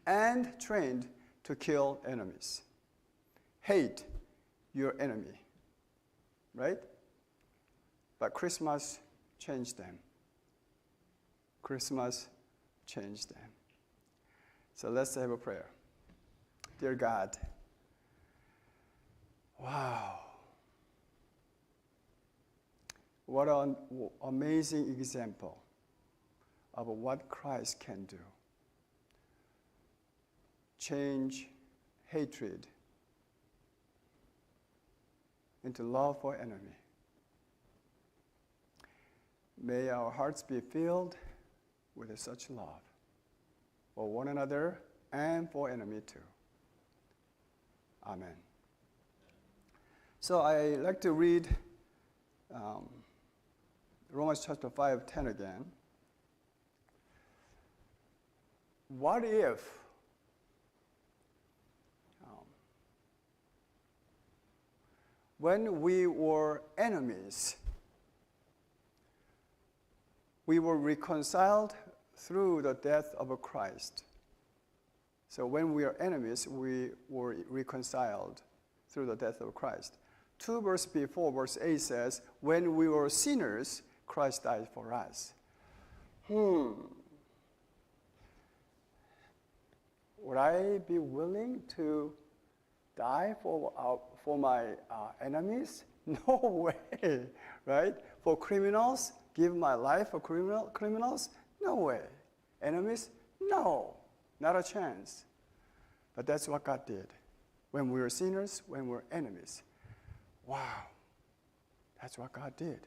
and trained to kill enemies. Hate your enemy, right? But Christmas changed them. Christmas changed them. So let's have a prayer. Dear God, wow. What an amazing example of what Christ can do. Change hatred into love for enemy. May our hearts be filled with such love for one another and for enemy too. Amen. So I like to read Romans chapter 5:10 again. What if when we were enemies, we were reconciled through the death of Christ? So when we are enemies, we were reconciled through the death of Christ. 2 verses before, verse 8 says, when we were sinners, Christ died for us. Would I be willing to die for my enemies? No way, right? For criminals, give my life for criminals? No way. Enemies? No, not a chance. But that's what God did. When we were sinners, when we were enemies. Wow, that's what God did.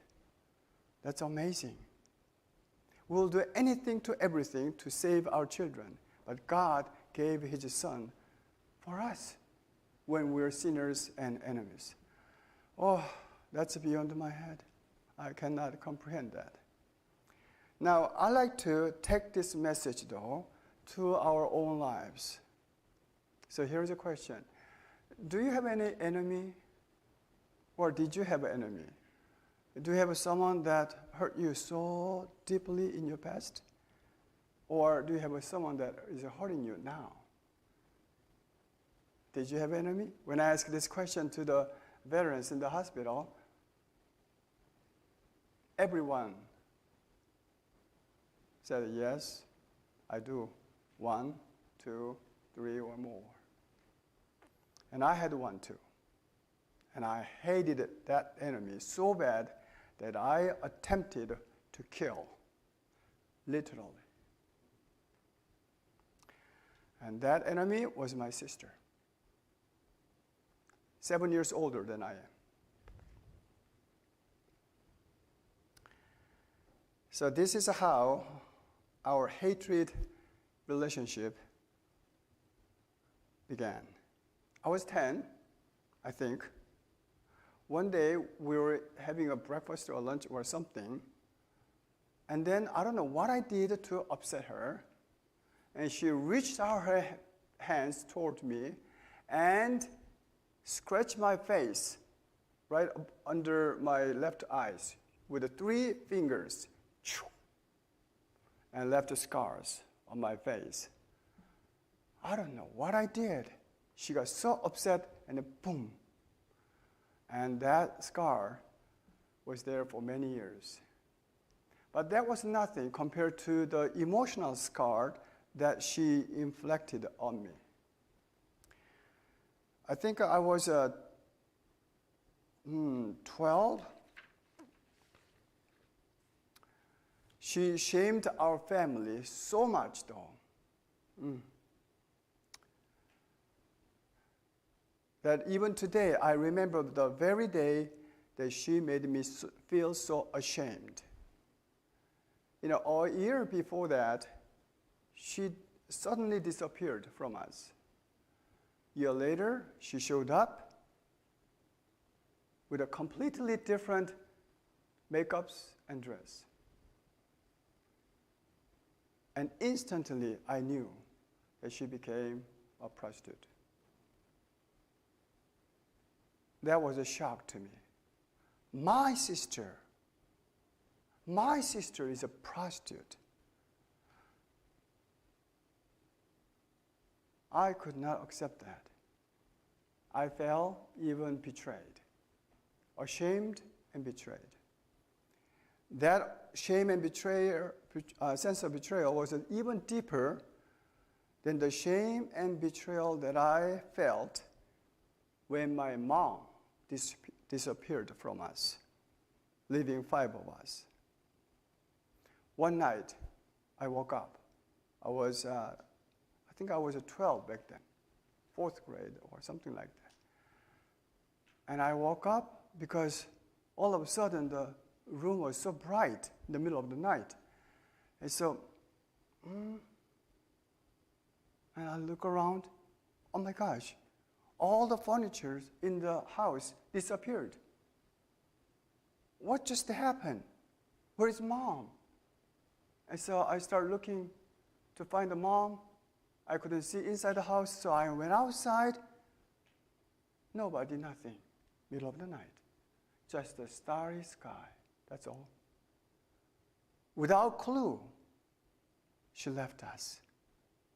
That's amazing. We'll do anything to everything to save our children, but God gave His Son for us when we're sinners and enemies. Oh, that's beyond my head. I cannot comprehend that. Now, I like to take this message, though, to our own lives. So here's a question. Do you have any enemy? Or did you have an enemy? Do you have someone that hurt you so deeply in your past? Or do you have someone that is hurting you now? Did you have an enemy? When I asked this question to the veterans in the hospital, everyone said, yes, I do. 1, 2, 3, or more. And I had one too. And I hated that enemy so bad that I attempted to kill, literally. And that enemy was my sister, 7 years older than I am. So this is how our hatred relationship began. I was 10, I think. One day, we were having a breakfast or lunch or something, and then I don't know what I did to upset her, and she reached out her hands toward me and scratched my face right under my left eyes with 3 fingers and left scars on my face. I don't know what I did. She got so upset, and then boom. And that scar was there for many years. But that was nothing compared to the emotional scar that she inflicted on me. I think I was 12. She shamed our family so much, though. That even today, I remember the very day that she made me feel so ashamed. You know, a year before that, she suddenly disappeared from us. A year later, she showed up with a completely different makeups and dress. And instantly, I knew that she became a prostitute. That was a shock to me. My sister is a prostitute. I could not accept that. I felt even betrayed, ashamed and betrayed. That shame and sense of betrayal was even deeper than the shame and betrayal that I felt when my mom disappeared from us, leaving 5 of us. One night, I woke up. I think I was 12 back then, 4th grade or something like that. And I woke up because all of a sudden the room was so bright in the middle of the night. And so, and I look around, oh my gosh, all the furniture in the house disappeared. What just happened? Where's Mom? And so I started looking to find the mom. I couldn't see inside the house, so I went outside. Nobody, nothing. Middle of the night. Just a starry sky. That's all. Without clue, she left us.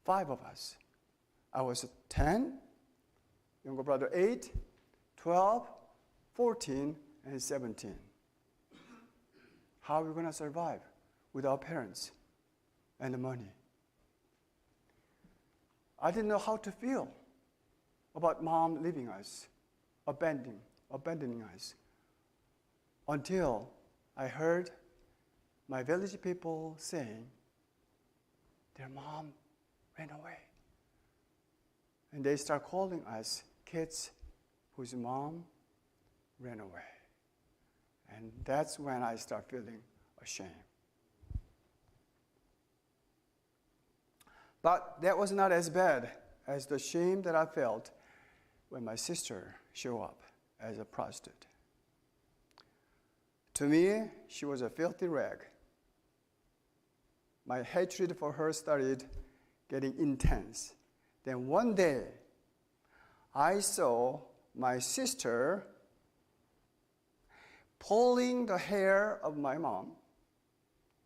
5 of us. I was 10, younger brother 8, 12, 14, and 17. How are we going to survive without parents and the money? I didn't know how to feel about Mom leaving us, abandoning us, until I heard my village people saying their mom ran away. And they start calling us kids whose mom ran away. And that's when I start feeling ashamed. But that was not as bad as the shame that I felt when my sister showed up as a prostitute. To me, she was a filthy rag. My hatred for her started getting intense. Then one day, I saw my sister pulling the hair of my mom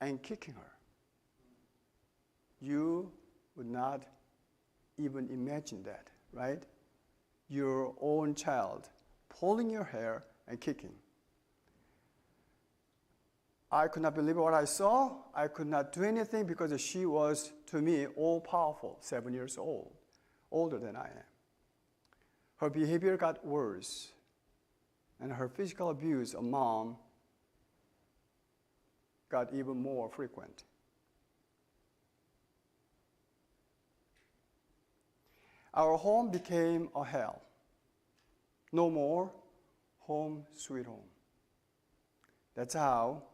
and kicking her. You would not even imagine that, right? Your own child pulling your hair and kicking. I could not believe what I saw. I could not do anything because she was, to me, all-powerful, 7 years old, older than I am. Her behavior got worse, and her physical abuse of Mom got even more frequent. Our home became a hell. No more home sweet home. That's how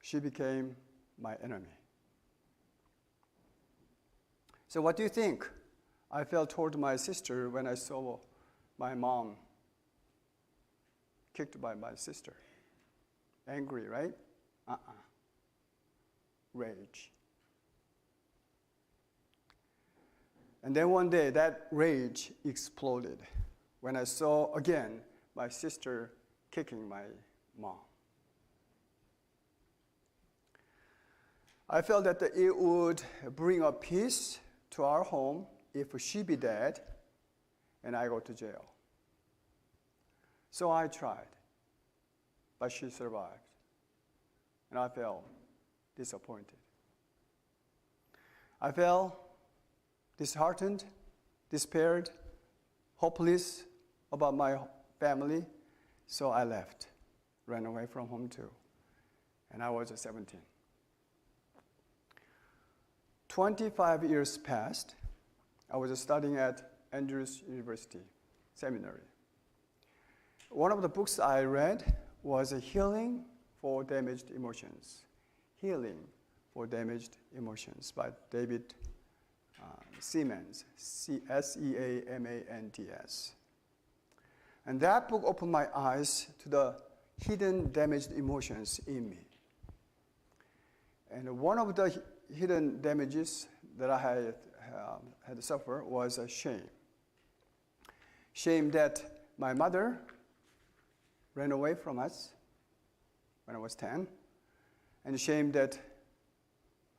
she became my enemy. So what do you think I felt toward my sister when I saw my mom kicked by my sister? Angry, right? Rage. And then one day, that rage exploded when I saw, again, my sister kicking my mom. I felt that it would bring a peace to our home if she be dead and I go to jail. So I tried, but she survived. And I felt disappointed. I felt disheartened, despaired, hopeless about my family, so I left, ran away from home too. And I was 17. 25 years passed. I was studying at Andrews University Seminary. One of the books I read was Healing for Damaged Emotions. Healing for Damaged Emotions by David Seamans, Seamans. And that book opened my eyes to the hidden damaged emotions in me. And one of the hidden damages that I had suffered was shame. Shame that my mother ran away from us when I was 10, and shame that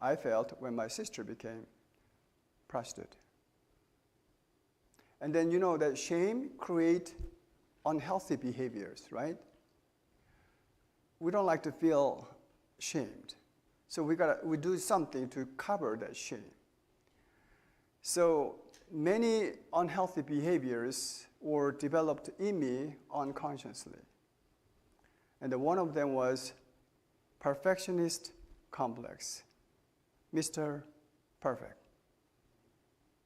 I felt when my sister became prostitute. And then you know that shame creates unhealthy behaviors, right? We don't like to feel shamed. So we do something to cover that shame. So many unhealthy behaviors were developed in me unconsciously. And one of them was perfectionist complex, Mr. Perfect.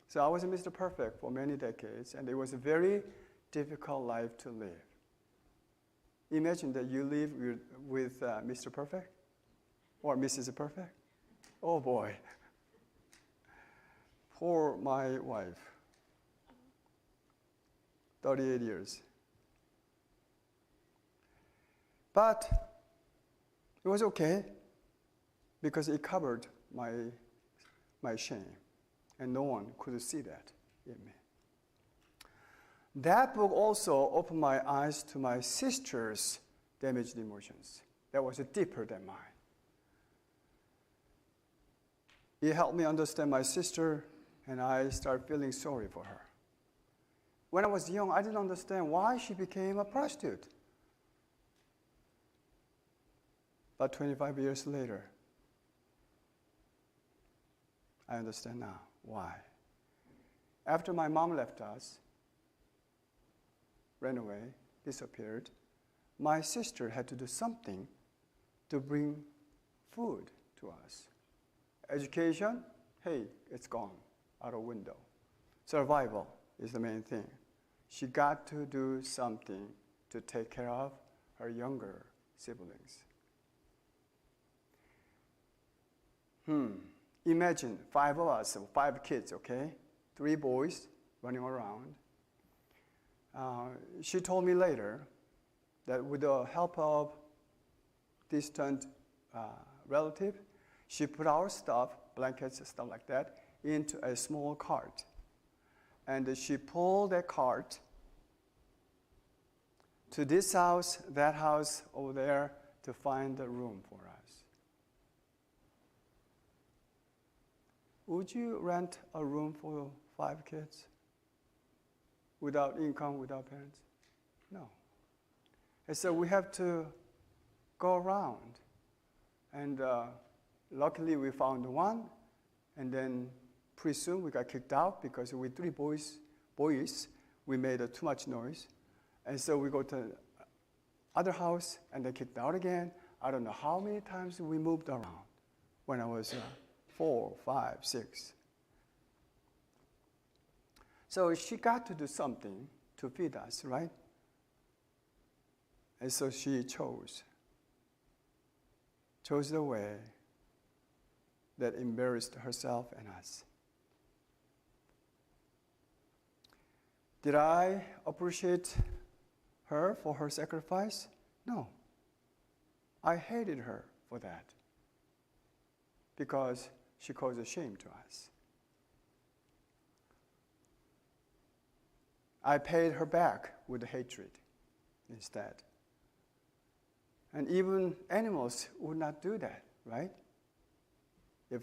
So I was Mr. Perfect for many decades, and it was a very difficult life to live. Imagine that you live with Mr. Perfect or Mrs. Perfect. Oh boy. Poor my wife. 38 years. But it was okay because it covered my shame, and no one could see that in me. That book also opened my eyes to my sister's damaged emotions. That was deeper than mine. It helped me understand my sister, and I started feeling sorry for her. When I was young, I didn't understand why she became a prostitute. But 25 years later, I understand now why. After my mom left us, ran away, disappeared, my sister had to do something to bring food to us. Education, hey, it's gone out of window. Survival is the main thing. She got to do something to take care of her younger siblings. Imagine 5 of us, 5 kids, okay? 3 boys running around. She told me later that with the help of distant relative, she put our stuff, blankets, stuff like that, into a small cart. And she pulled that cart to this house, that house over there to find a room for us. Would you rent a room for 5 kids without income, without parents? No. And so we have to go around. And luckily we found one, and then pretty soon we got kicked out because with 3 boys, we made too much noise. And so we go to other house and then kicked out again. I don't know how many times we moved around when I was 4, 5, 6. So she got to do something to feed us, right? And so she chose the way that embarrassed herself and us. Did I appreciate her for her sacrifice? No. I hated her for that because she caused shame to us. I paid her back with hatred instead. And even animals would not do that, right? If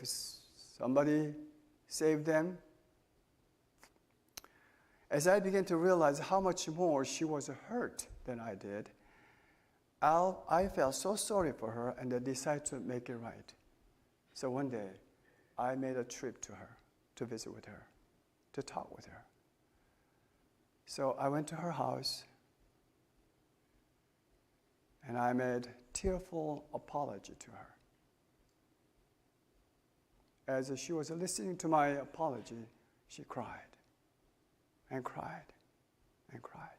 somebody saved them. As I began to realize how much more she was hurt than I did, I felt so sorry for her, and I decided to make it right. So one day, I made a trip to her, to visit with her, to talk with her. So I went to her house, and I made tearful apology to her. As she was listening to my apology, she cried and cried and cried.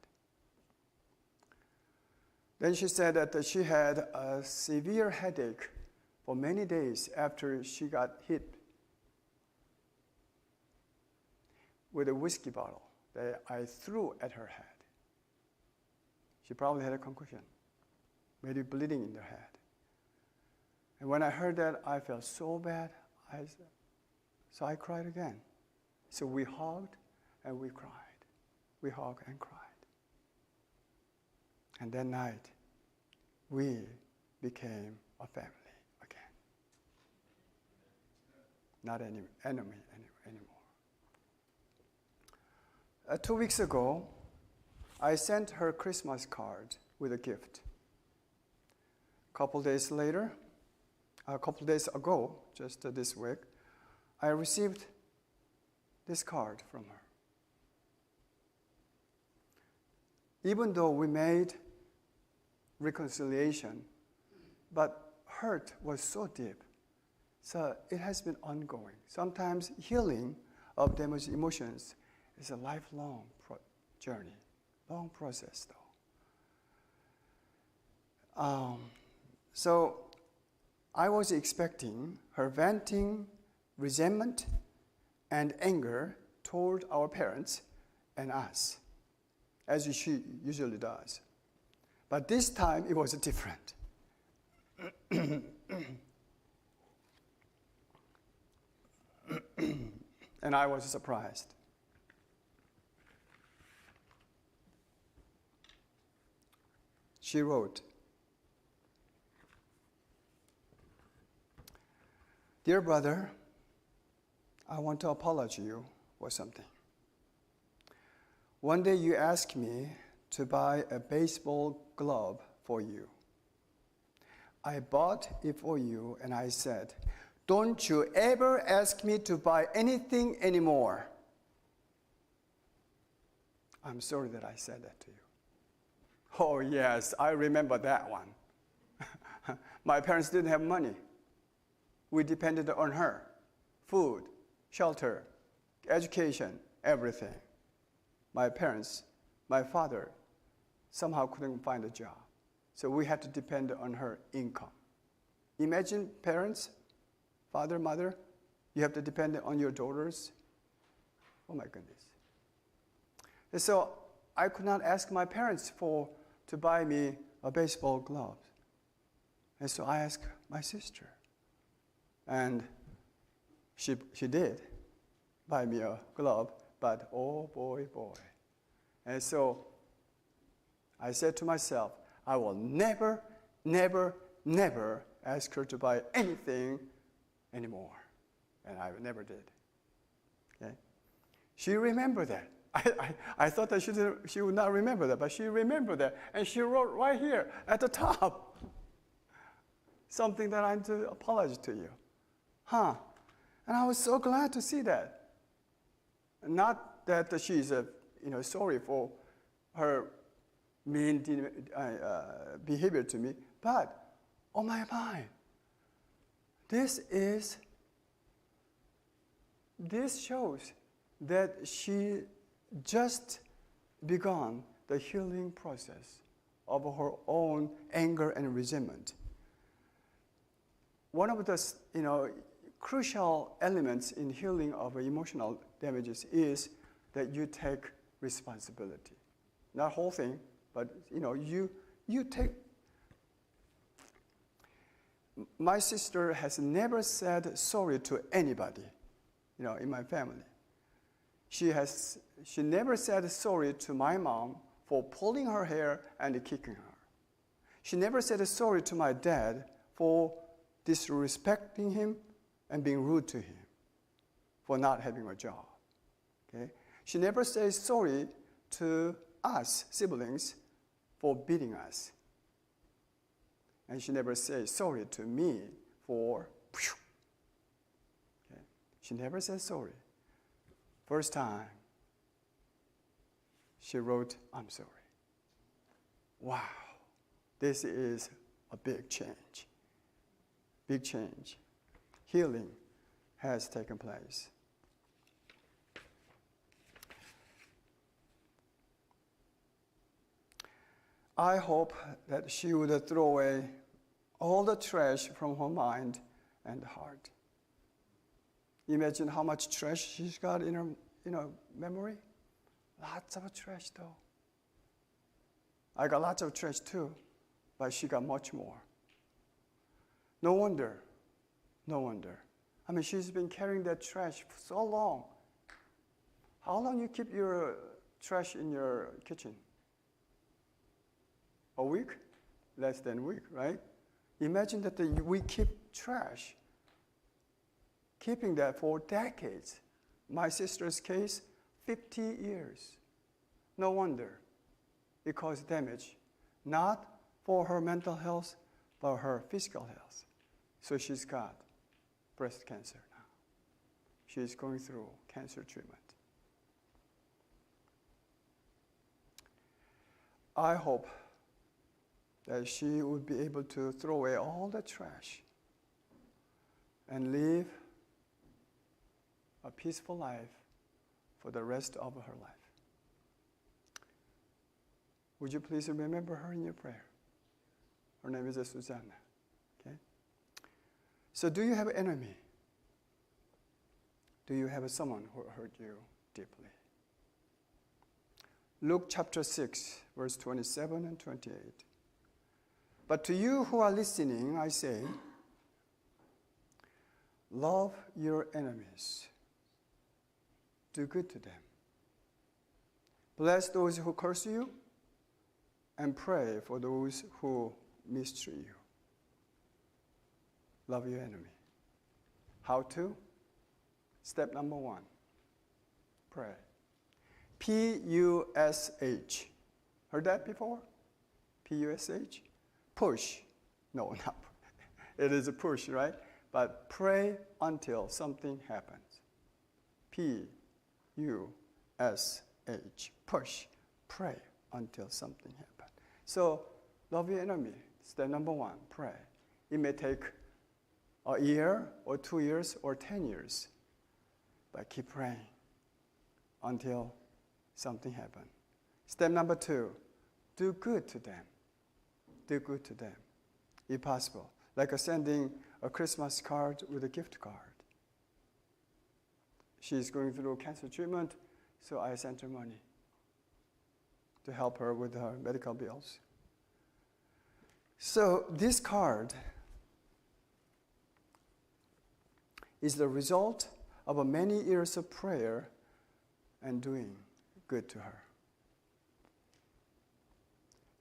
Then she said that she had a severe headache for many days after she got hit with a whiskey bottle that I threw at her head. She probably had a concussion, maybe bleeding in the head. And when I heard that, I felt so bad. So I cried again. So we hugged and we cried. We hugged and cried. And that night, we became a family again. Not an enemy anymore. 2 weeks ago, I sent her Christmas card with a gift. A couple days ago, just this week, I received this card from her. Even though we made reconciliation, but hurt was so deep. So it has been ongoing. Sometimes healing of damaged emotions is a lifelong journey, long process though. So I was expecting her venting resentment and anger toward our parents and us, as she usually does. But this time it was different. And I was surprised. She wrote, "Dear brother, I want to apologize you for something. One day you asked me to buy a baseball glove for you. I bought it for you and I said, 'Don't you ever ask me to buy anything anymore.' I'm sorry that I said that to you." Oh yes, I remember that one. My parents didn't have money. We depended on her. Food, shelter, education, everything. My parents, my father, somehow couldn't find a job. So we had to depend on her income. Imagine parents, father, mother, you have to depend on your daughters. Oh my goodness. And so I could not ask my parents to buy me a baseball glove. And so I asked my sister. And she did buy me a glove, but oh boy. And so I said to myself, I will never ask her to buy anything anymore. And I never did. Okay? She remembered that. I thought that she would not remember that, but she remembered that. And she wrote right here at the top something that I need to apologize to you. And I was so glad to see that. Not that she's sorry for her mean behavior to me, but oh my mind, this shows that she just begun the healing process of her own anger and resentment. One of the crucial elements in healing of emotional damages is that you take responsibility. Not whole thing, but you take. My sister has never said sorry to anybody, in my family. She never said sorry to my mom for pulling her hair and kicking her. She never said sorry to my dad for disrespecting him and being rude to him, for not having a job. Okay? She never says sorry to us, siblings, for beating us. And she never says sorry to me for, okay? She never says sorry. First time, she wrote, "I'm sorry." Wow, this is a big change. Big change. Healing has taken place. I hope that she would throw away all the trash from her mind and heart. Imagine how much trash she's got in her, memory. Lots of trash, though. I got lots of trash too, but she got much more. No wonder. I mean, she's been carrying that trash for so long. How long you keep your trash in your kitchen? A week? Less than a week, right? Imagine that we keep trash, keeping that for decades. My sister's case, 50 years. No wonder it caused damage, not for her mental health, but her physical health. So she's got breast cancer now. She's going through cancer treatment. I hope that she would be able to throw away all the trash and live a peaceful life for the rest of her life. Would you please remember her in your prayer? Her name is Susanna. Okay? So do you have an enemy? Do you have someone who hurt you deeply? Luke chapter 6, verse 27 and 28. But to you who are listening, I say, love your enemies. Do good to them. Bless those who curse you, and pray for those who mistreat you. Love your enemy. How to? Step number 1, pray. P-U-S-H. Heard that before? P-U-S-H? Push. No, not. It is a push, right? But pray until something happens. P-U-S-H. Push. Pray until something happens. So, love your enemy. Step number 1, pray. It may take a year or 2 years or 10 years, but keep praying until something happens. Step number 2, do good to them. Do good to them, if possible. Like sending a Christmas card with a gift card. She's going through cancer treatment, so I sent her money to help her with her medical bills. So this card is the result of many years of prayer and doing good to her.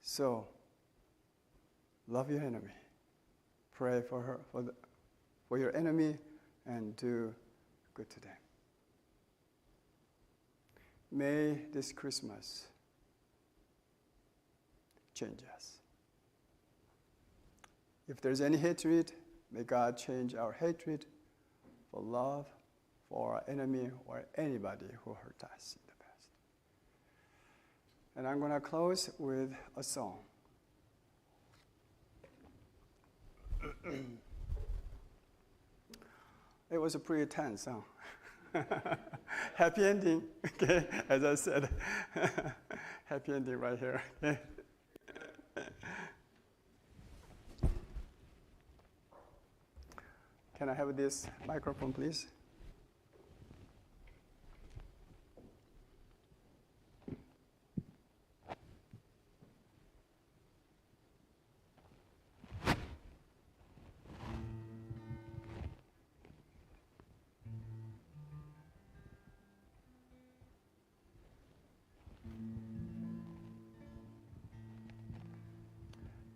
So, love your enemy. Pray for her, for your enemy, and do good to them. May this Christmas change us. If there's any hatred, may God change our hatred for love for our enemy or anybody who hurt us in the past. And I'm going to close with a song. It was a pretty tense song. Happy ending, okay, as I said. Happy ending right here. Okay? Can I have this microphone, please?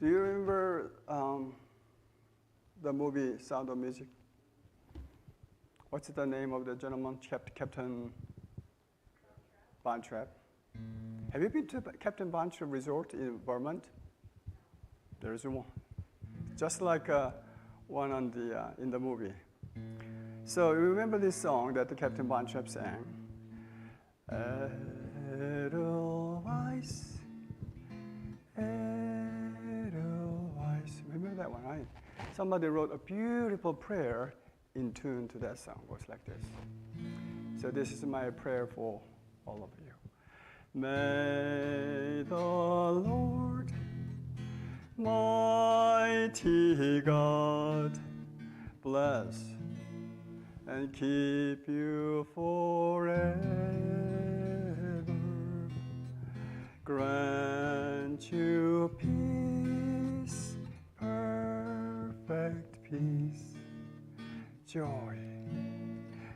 Do you remember the movie Sound of Music? What's the name of the gentleman, Captain Von Trapp? Have you been to Captain Von Trapp Resort in Vermont? There's one, just like one on the in the movie. So you remember this song that the Captain Von Trapp sang? Edelweiss, Edelweiss. Remember that one, right? Somebody wrote a beautiful prayer in tune to that song. It goes like this. So this is my prayer for all of you. May the Lord, mighty God, bless and keep you forever. Grant you peace, perfect peace, joy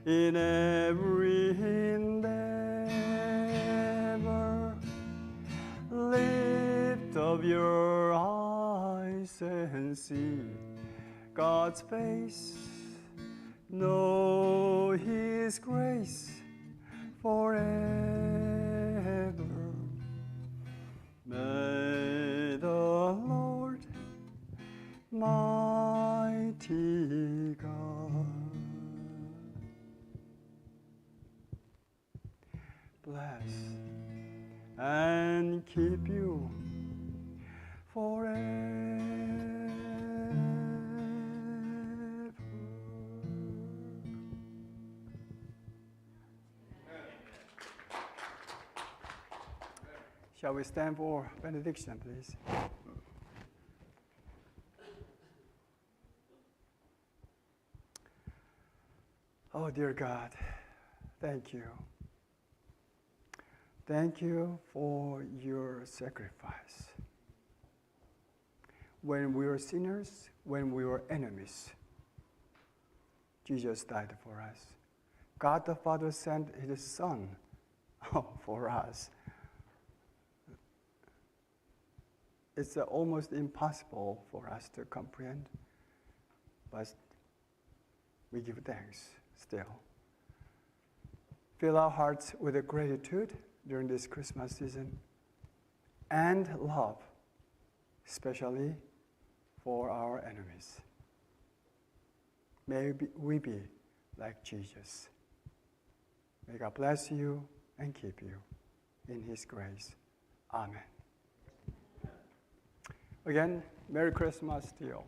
in every endeavor. Lift up your eyes and see God's face. Know His grace forever. bless and keep you forever. Shall we stand for benediction, please? Oh, dear God, thank you. Thank you for your sacrifice. When we were sinners, when we were enemies, Jesus died for us. God the Father sent his Son for us. It's almost impossible for us to comprehend, but we give thanks still. Fill our hearts with a gratitude during this Christmas season and love, especially for our enemies. May we be like Jesus. May God bless you and keep you in his grace. Amen. Again, Merry Christmas to you.